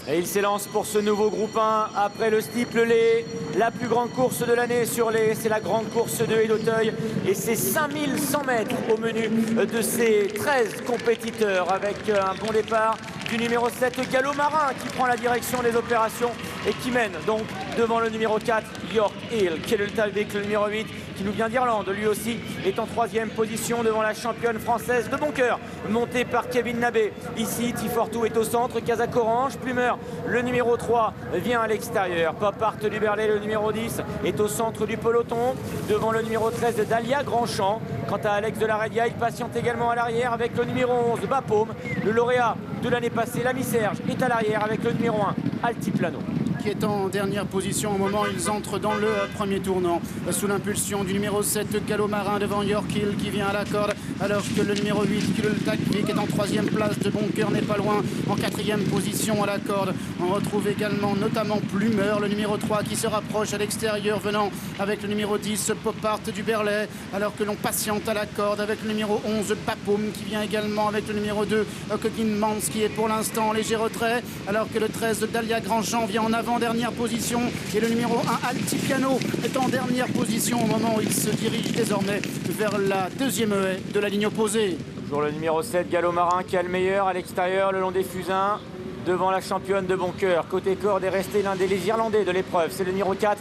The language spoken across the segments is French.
Et il s'élance pour ce nouveau groupe 1 après le steeple-lay. La plus grande course de l'année sur les, c'est la grande course de Haie d'Auteuil. Et c'est 5100 mètres au menu de ces 13 compétiteurs avec un bon départ du numéro 7, Gallo Marin, qui prend la direction des opérations et qui mène donc devant le numéro 4, York Hill. Kellel Talvik, le numéro 8, qui nous vient d'Irlande, lui aussi est en 3e position devant la championne française de Boncoeur, montée par Kevin Nabé. Ici, Tifortou est au centre, Kazakh Orange, Plumeur, le numéro 3, vient à l'extérieur. Pop Art du Berlay, le numéro 10, est au centre du peloton, devant le numéro 13 de Dalia Grandchamp. Quant à Alex de la Redia, il patiente également à l'arrière avec le numéro 11, Bapaume. Le lauréat de l'année passée, l'ami Serge, est à l'arrière avec le numéro 1, Altiplano, qui est en dernière position au moment où ils entrent dans le premier tournant, sous l'impulsion du numéro 7, Gallo Marin, devant York Hill qui vient à la corde, alors que le numéro 8, Kellel Talvik, est en 3e place. De Boncoeur n'est pas loin, en 4e position à la corde. On retrouve également notamment Plumeur, le numéro 3, qui se rapproche à l'extérieur, venant avec le numéro 10, Pop Art du Berlay, alors que l'on patiente à la corde avec le numéro 11, Bapaume, qui vient également avec le numéro 2, Cooking Mans, qui est pour l'instant en léger retrait, alors que le 13, Dalia Grandchamp, vient en avant, dernière position, et le numéro 1, Altiplano, est en dernière position au moment où il se dirige désormais vers la deuxième haie de la ligne opposée. toujours le numéro 7, Gallo Marin, qui a le meilleur à l'extérieur le long des fusains, devant la championne de Boncoeur. Côté corde est resté l'un des Irlandais de l'épreuve, c'est le numéro 4,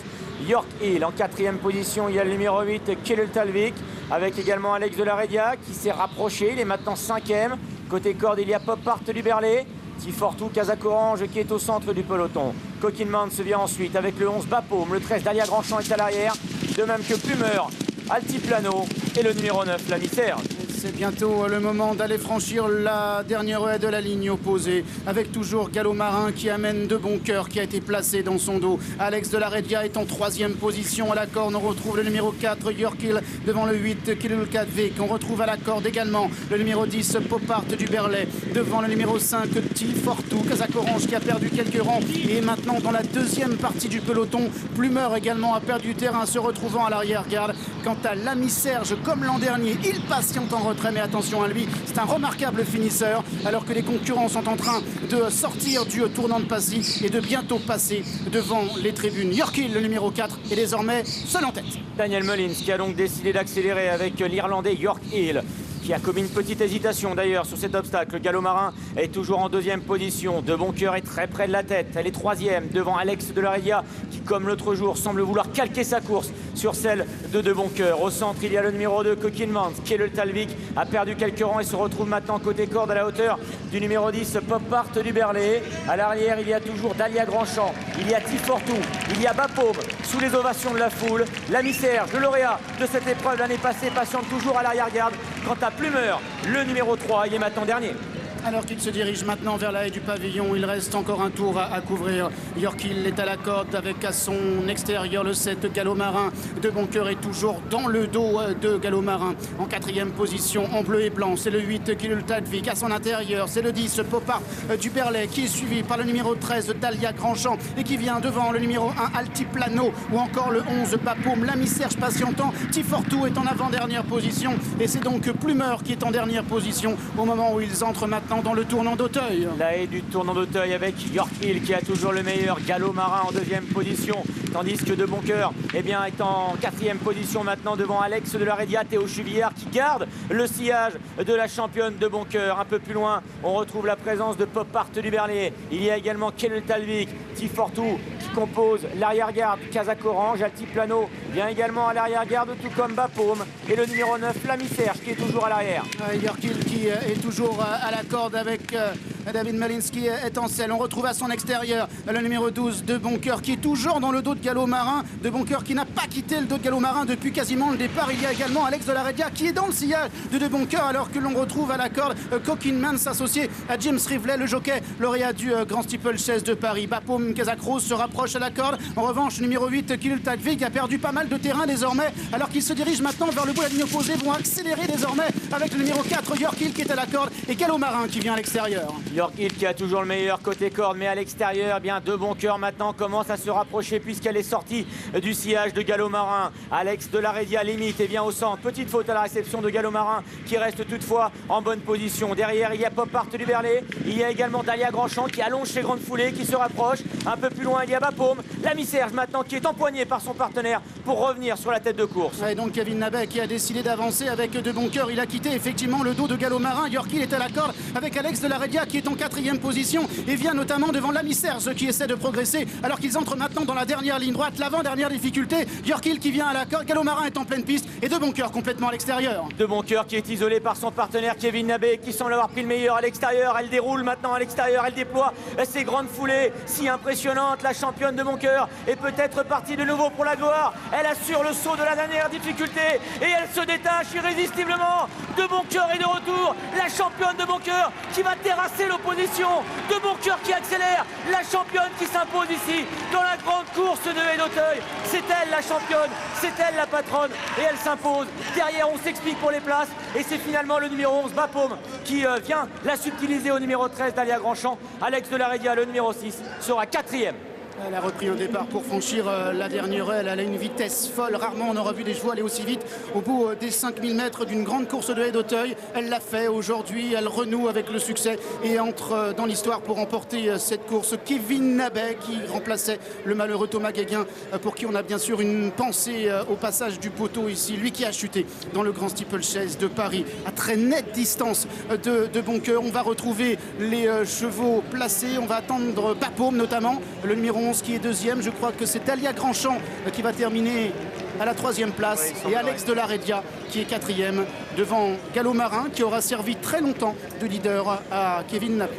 York Hill. En 4e position, il y a le numéro 8, Kellel Talvik, avec également Alex de la Redia qui s'est rapproché, il est maintenant 5e. Côté corde, il y a Pop Art du Berlay, Tifortou, Kazakh Orange qui est au centre du peloton. Cooking Mans vient ensuite avec le 11, Bapaume, le 13, Dalia Grandchamp est à l'arrière, de même que Plumeur, Altiplano et le numéro 9, l'ami Serge. C'est bientôt le moment d'aller franchir la dernière haie de la ligne opposée, avec toujours Gallo Marin qui amène de Boncoeur, qui a été placé dans son dos. Alex de la Redia est en 3e position à la corde. On retrouve le numéro 4, York Hill, devant le 8, Kellel Talvik. On retrouve à la corde également le numéro 10, Pop Art du Berlay, devant le numéro 5, Tifortou, Kazakh Orange, qui a perdu quelques rangs et est maintenant dans la deuxième partie du peloton. Plumeur également a perdu terrain, se retrouvant à l'arrière-garde. Quant à l'ami Serge, comme l'an dernier, il patiente en retrait, mais attention à lui, c'est un remarquable finisseur, alors que les concurrents sont en train de sortir du tournant de Passy et de bientôt passer devant les tribunes. York Hill, le numéro 4, est désormais seul en tête. Daniel Mullins qui a donc décidé d'accélérer avec l'Irlandais York Hill, qui a commis une petite hésitation d'ailleurs sur cet obstacle. Gallo Marin est toujours en 2e position. De Boncoeur est très près de la tête. Elle est 3e devant Alex de la Redia qui, comme l'autre jour, semble vouloir calquer sa course sur celle de Boncoeur. Au centre, il y a le numéro 2, Cooking Mans. Kellel Talvik a perdu quelques rangs et se retrouve maintenant côté corde à la hauteur du numéro 10, Pop Art du Berlay. À l'arrière, il y a toujours Dalia Grandchamp. Il y a Tifortou. Il y a Bapaume sous les ovations de la foule. L'ami Serge, le lauréat de cette épreuve l'année passée, patiente toujours à l'arrière-garde. Quant à Plumeur, le numéro 3, il est maintenant dernier. Alors qu'il se dirige maintenant vers la haie du pavillon, il reste encore un tour à couvrir. York Hill est à la corde avec à son extérieur le 7, Gallo Marin. De Boncoeur est toujours dans le dos de Gallo Marin. En 4e position, en bleu et blanc, c'est le 8, Kellel Talvik. À son intérieur, c'est le 10, Pop Art du Berlay, qui est suivi par le numéro 13, Dalia Grandchamp, et qui vient devant le numéro 1, Altiplano, ou encore le 11, Bapaume. L'ami Serge patientant. Tifortou est en avant-dernière position, et c'est donc Plumeur qui est en dernière position au moment où ils entrent maintenant dans le tournant d'Auteuil. La haie du tournant d'Auteuil avec York Hill qui a toujours le meilleur, Gallo Marin en 2e position, tandis que de Boncoeur est en 4e position maintenant devant Alex de la Redia, Théo Chuvillard qui garde le sillage de la championne de Boncoeur. Un peu plus loin, on retrouve la présence de Pop Art du Berlay. Il y a également Kellel Talvik, Tifortou qui compose l'arrière-garde, Kazakh Orange, Altiplano vient également à l'arrière-garde, tout comme Bapaume, et le numéro 9, l'ami Serge qui est toujours à l'arrière. York Hill qui est toujours à la corde avec David Mullins qui est en selle. On retrouve à son extérieur le numéro 12, de Boncoeur, qui est toujours dans le dos de Gallo Marin. De Boncoeur qui n'a pas quitté le dos de Gallo Marin depuis quasiment le départ. Il y a également Alex de la Redia qui est dans le sillage de Boncoeur, alors que l'on retrouve à la corde Cooking Mans associé à James Rivley, le jockey lauréat du Grand Steeplechase de Paris. Bapaume, Kazakh Rose se rapproche à la corde. En revanche, le numéro 8, Kellel Talvik, a perdu pas mal de terrain désormais, alors qu'il se dirige maintenant vers le bout de la ligne opposée. Vont accélérer désormais avec le numéro 4, York Hill, qui est à la corde, et Gallo Marin qui vient à l'extérieur. York Hill qui a toujours le meilleur côté corde, mais à l'extérieur, bien De Boncoeur maintenant commence à se rapprocher puisqu'elle est sortie du sillage de Gallo Marin. Alex de la Redia limite et vient au centre. Petite faute à la réception de Gallo Marin qui reste toutefois en bonne position. Derrière, il y a Pop Art du Berlay. Il y a également Dalia Grandchamp qui allonge ses grandes foulées, qui se rapproche. Un peu plus loin, il y a Bapaume. L'ami Serge maintenant qui est empoigné par son partenaire pour revenir sur la tête de course. Et donc Kevin Nabet qui a décidé d'avancer avec De Boncoeur. Il a quitté effectivement le dos de Gallo Marin. York Hill est à la corde avec Alex de la Redia qui est en 4e position et vient notamment devant l'ami Serge qui essaie de progresser alors qu'ils entrent maintenant dans la dernière ligne droite, l'avant-dernière difficulté. York Hill qui vient à la corde, Gallo Marin est en pleine piste et De Boncoeur complètement à l'extérieur. De Boncoeur qui est isolé par son partenaire Kevin Nabet qui semble avoir pris le meilleur à l'extérieur. Elle déroule maintenant à l'extérieur, elle déploie ses grandes foulées si impressionnantes. La championne De Boncoeur est peut-être partie de nouveau pour la gloire. Elle assure le saut de la dernière difficulté et elle se détache irrésistiblement. De Boncoeur est de retour, la championne De Boncoeur qui va terrasser l'opposition. De Boncoeur qui accélère, la championne qui s'impose ici dans la grande course de Haie d'Auteuil. C'est elle la championne, c'est elle la patronne et elle s'impose. Derrière on s'explique pour les places et c'est finalement le numéro 11 Bapaume qui vient la subtiliser au numéro 13 Dalia Grandchamp. Alex de la Redia, le numéro 6, sera 4e. Elle a repris un départ pour franchir la dernière aile. Elle a une vitesse folle. Rarement on aura vu des chevaux aller aussi vite au bout des 5000 mètres d'une grande course de Haie d'Auteuil. Elle l'a fait aujourd'hui. Elle renoue avec le succès et entre dans l'histoire pour remporter cette course. Kevin Nabet qui remplaçait le malheureux Thomas Guéguin pour qui on a bien sûr une pensée au passage du poteau ici. Lui qui a chuté dans le grand steeplechase de Paris à très nette distance de Boncoeur. On va retrouver les chevaux placés. On va attendre Bapaume notamment, le numéro 11 qui est 2e. Je crois que c'est Dalia Grandchamp qui va terminer à la 3e place et Alex de la Redia qui est 4e devant Gallo Marin qui aura servi très longtemps de leader à Kevin Nabet.